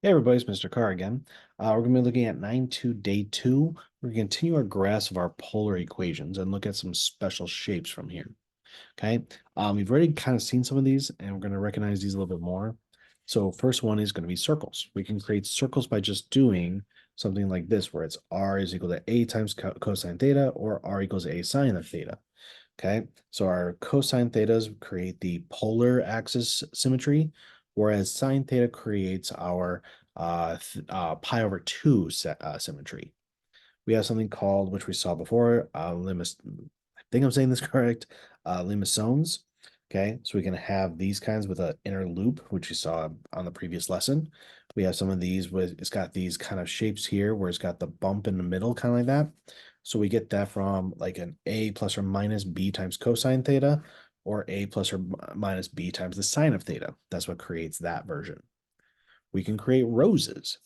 Hey everybody, it's Mr. Carr again. We're going to be looking at 9.2 day 2. We're going to continue our graphs of our polar equations and look at some special shapes from here. Okay, we've already kind of seen some of these and we're going to recognize these a little bit more. So first one is going to be circles. We can create circles by just doing something like this where it's r is equal to a times cosine theta or r equals a sine of theta. Okay, so our cosine thetas create the polar axis symmetry, whereas sine theta creates our pi over 2 symmetry. We have something called, which we saw before, I think I'm saying this correct, limasones. Okay, so we can have these kinds with an inner loop, which you saw on the previous lesson. We have some of these with, it's got these kind of shapes here where it's got the bump in the middle, kind of like that. So we get that from like an a plus or minus b times cosine theta, or a plus or minus b times the sine of theta. That's what creates that version. We can create roses.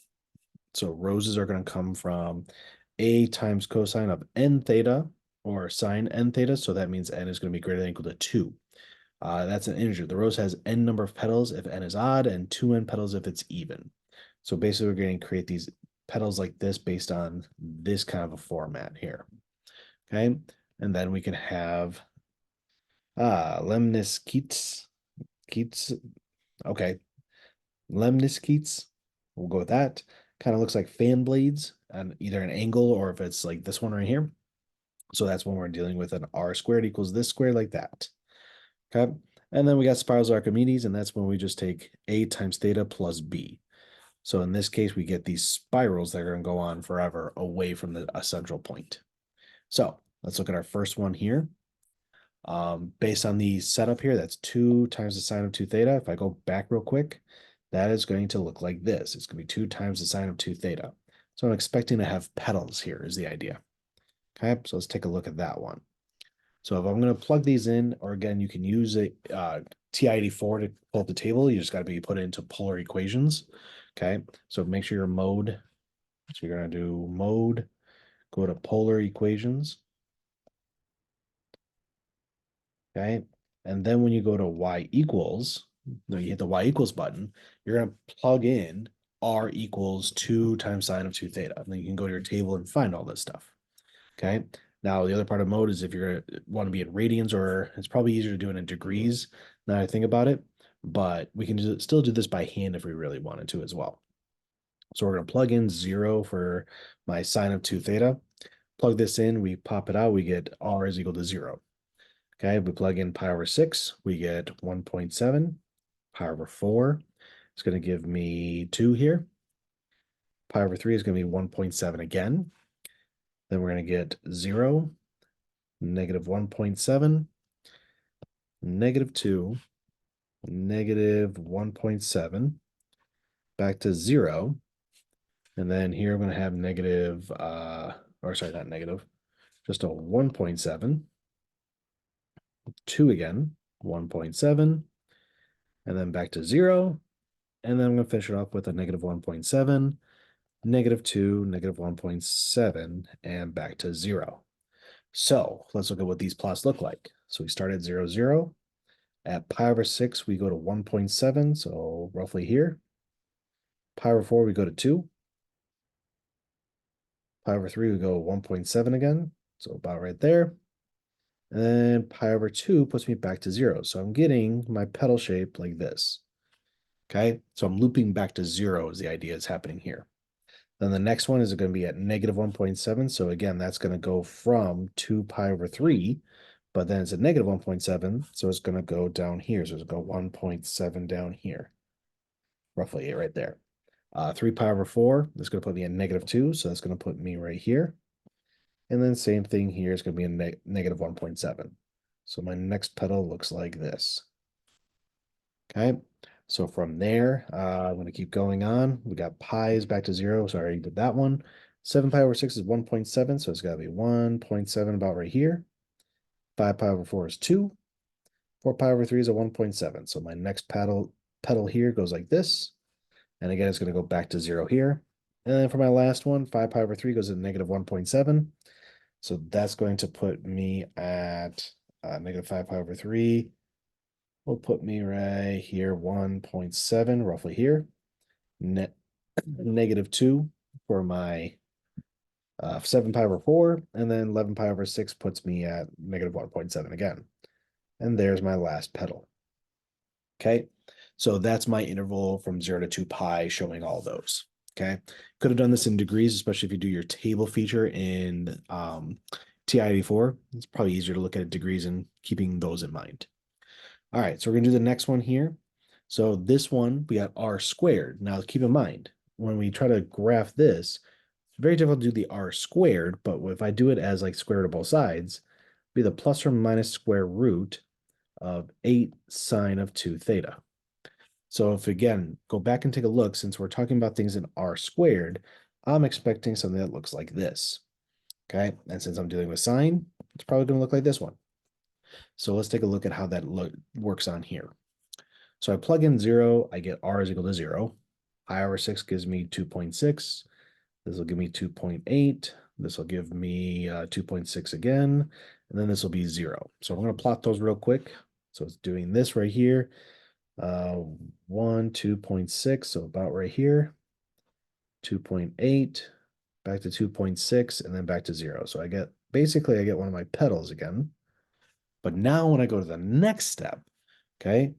So roses are going to come from a times cosine of n theta or sine n theta. So that means n is going to be greater than or equal to 2. That's an integer. The rose has n number of petals if n is odd and 2n petals if it's even. So basically, we're going to create these petals like this based on this kind of a format here. Okay. And then we can have lemniscetes. Keats. Okay. Lemniscetes. We'll go with that. Kind of looks like fan blades on either an angle or if it's like this one right here. So that's when we're dealing with an r squared equals this squared like that. Okay. And then we got spirals of Archimedes, and that's when we just take a times theta plus b. So in this case, we get these spirals that are going to go on forever away from a central point. So let's look at our first one here. Based on the setup here, that's 2 times the sine of 2 theta. If I go back real quick, that is going to look like this. It's going to be 2 times the sine of 2 theta. So I'm expecting to have petals here is the idea. Okay, so let's take a look at that one. So if I'm going to plug these in, or again, you can use a TI-84 to pull up the table. You just got to be put into polar equations. Okay, so make sure your mode. So you're going to do mode, go to polar equations. Okay, and then when you go to y equals, no, you hit the y equals button, you're going to plug in r equals 2 times sine of 2 theta. And then you can go to your table and find all this stuff. Okay. Now, the other part of mode is if you want to be in radians, or it's probably easier to do it in degrees now I think about it, but we can still do this by hand if we really wanted to as well. So we're going to plug in 0 for my sine of 2 theta. Plug this in, we pop it out, we get r is equal to 0. Okay, we plug in pi over 6, we get 1.7. Pi over 4 is going to give me 2 here. Pi over 3 is going to be 1.7 again. Then we're going to get 0, negative 1.7, negative 2, negative 1.7, back to 0. And then here I'm going to have negative, or sorry, not negative, just a 1.7, 2 again, 1.7, and then back to 0. And then I'm going to finish it off with a negative 1.7, negative 2, negative 1.7, and back to 0. So let's look at what these plots look like. So we start at 0, 0. At pi over 6, we go to 1.7, so roughly here. Pi over 4, we go to 2. Pi over 3, we go 1.7 again, so about right there. And then pi over 2 puts me back to 0. So I'm getting my petal shape like this. Okay, so I'm looping back to 0 is the idea is happening here. Then the next one is going to be at negative 1.7. So again, that's going to go from 2 pi over 3, but then it's a negative 1.7. So it's going to go down here. So it's going to go 1.7 down here, roughly right there. 3 pi over 4 is going to put me at negative 2. So that's going to put me right here. And then same thing here is going to be a negative 1.7. So my next petal looks like this. Okay. So from there, I'm going to keep going on. We got pi is back to 0. So I already did that one. 7 pi over 6 is 1.7. So it's got to be 1.7 about right here. 5 pi over 4 is 2. 4 pi over 3 is a 1.7. So my next petal here goes like this. And again, it's going to go back to 0 here. And then for my last one, 5 pi over 3 goes to negative 1.7. So that's going to put me at negative 5 pi over 3. Will put me right here, 1.7, roughly here. -2 for my 7 pi over 4, and then 11 pi over 6 puts me at -1.7 again. And there's my last petal. Okay, so that's my interval from 0 to 2 pi showing all those. Okay, could have done this in degrees, especially if you do your table feature in TI-84. It's probably easier to look at degrees and keeping those in mind. All right, so we're gonna do the next one here. So this one, we got r squared. Now keep in mind, when we try to graph this, it's very difficult to do the r squared, but if I do it as like square root of both sides, be the plus or minus square root of 8 sine of 2 theta. So if again, go back and take a look, since we're talking about things in r squared, I'm expecting something that looks like this. Okay, and since I'm dealing with sine, it's probably gonna look like this one. So let's take a look at how that works on here. So I plug in 0, I get r is equal to 0. Pi over 6 gives me 2.6. This will give me 2.8. This will give me 2.6 again. And then this will be 0. So I'm going to plot those real quick. So it's doing this right here. 1, 2.6. So about right here. 2.8. Back to 2.6. And then back to 0. So I get one of my petals again. But now when I go to the next step, okay,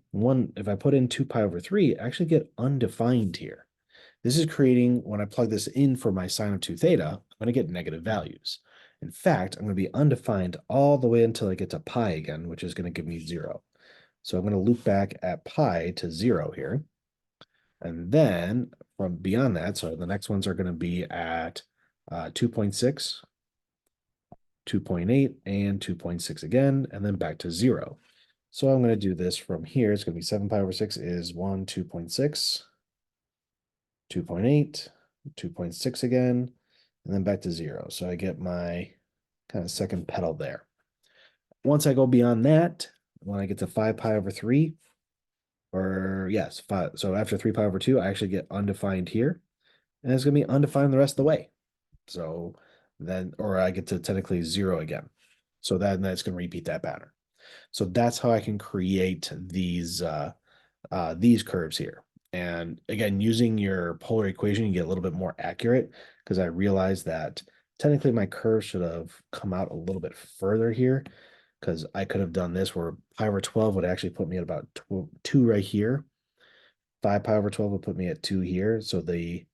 if I put in 2 pi over 3, I actually get undefined here. This is creating, when I plug this in for my sine of 2 theta, I'm going to get negative values. In fact, I'm going to be undefined all the way until I get to pi again, which is going to give me 0. So I'm going to loop back at pi to 0 here. And then from beyond that, so the next ones are going to be at 2.6, 2.8, and 2.6 again, and then back to 0. So I'm going to do this from here. It's going to be 7 pi over 6 is 1, 2.6, 2.8, 2.6 again, and then back to 0. So I get my kind of second petal there. Once I go beyond that, when I get to 5 pi over 3, or yes, 5. So after 3 pi over 2, I actually get undefined here. And it's going to be undefined the rest of the way. So then, or I get to technically 0 again. So then that's going to repeat that pattern. So that's how I can create these curves here. And again, using your polar equation, you get a little bit more accurate, because I realized that technically my curve should have come out a little bit further here, because I could have done this where pi over 12 would actually put me at about 2 right here. 5 pi over 12 would put me at 2 here. So the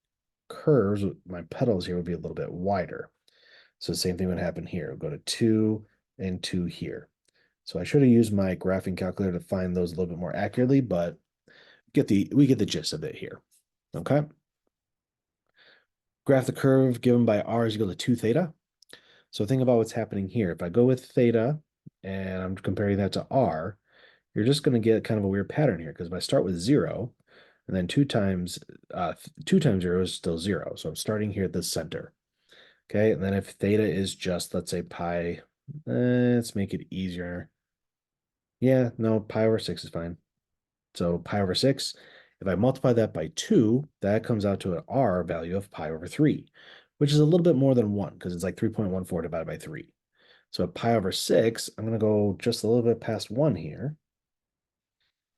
curves, my petals here would be a little bit wider. So the same thing would happen here. We'll go to 2 and 2 here. So I should have used my graphing calculator to find those a little bit more accurately, but we get the gist of it here. Okay. Graph the curve given by r is equal to 2 theta. So think about what's happening here. If I go with theta and I'm comparing that to r, you're just going to get kind of a weird pattern here, because if I start with 0 and then 2 times 0 is still 0. So I'm starting here at the center. Okay, and then if theta is just, let's say pi, let's make it easier. Yeah, no, pi over 6 is fine. So pi over 6, if I multiply that by 2, that comes out to an r value of pi over 3, which is a little bit more than 1, because it's like 3.14 divided by 3. So at pi over 6, I'm going to go just a little bit past 1 here.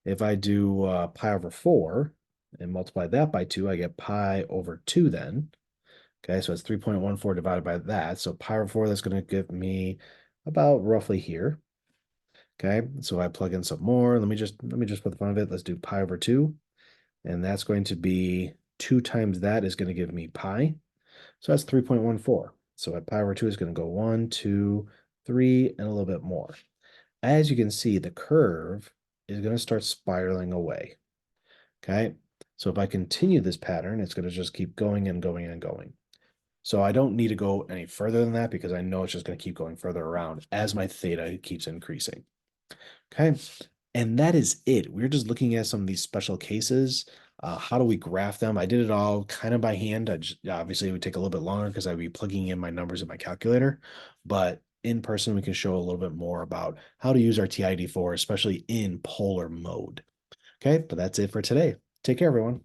If I do pi over 4 and multiply that by 2, I get pi over 2 then. Okay, so it's 3.14 divided by that. So pi over 4, that's going to give me about roughly here. Okay, so I plug in some more. Let me just for the fun of it, let's do pi over 2. And that's going to be 2 times that is going to give me pi. So that's 3.14. So at pi over 2 is going to go 1, 2, 3, and a little bit more. As you can see, the curve is going to start spiraling away. Okay, so if I continue this pattern, it's going to just keep going and going and going. So I don't need to go any further than that, because I know it's just going to keep going further around as my theta keeps increasing. Okay, and that is it. We're just looking at some of these special cases. How do we graph them? I did it all kind of by hand. Obviously, it would take a little bit longer because I'd be plugging in my numbers in my calculator. But in person, we can show a little bit more about how to use our TI-84, especially in polar mode. Okay, but that's it for today. Take care, everyone.